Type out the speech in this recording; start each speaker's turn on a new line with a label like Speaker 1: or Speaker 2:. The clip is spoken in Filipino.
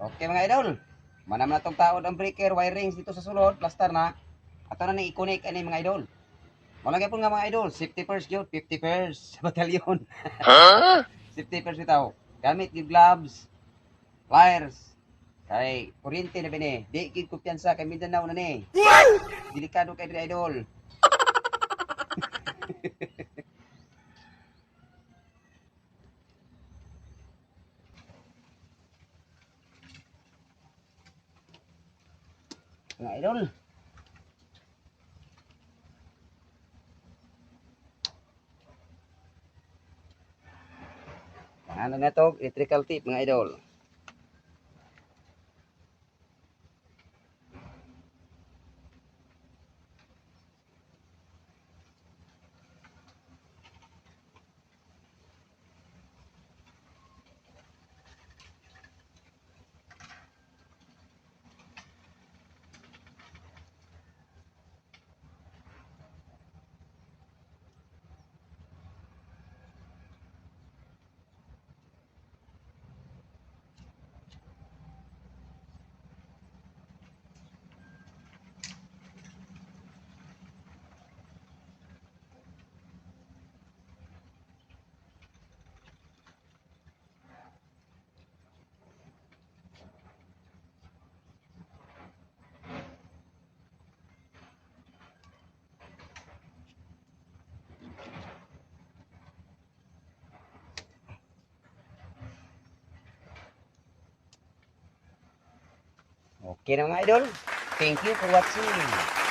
Speaker 1: Okay mga idol. Manam na tong taod ang breaker, wirings dito sa sulod, plaster na. Ato na ni i-connect ani mga idol. Wala gyapon nga mga idol, safety first jud, 50 pairs sa batalyon. Safety first bitaw. Gamit yung gloves, wires. Kay kuryente na bini. Di gid kumpiyansa kay Mindanao na ni. Delikado kay diri idol. Mga idol. Ano na to? Electrical tip mga idol. Okay na mga idol. Thank you for watching.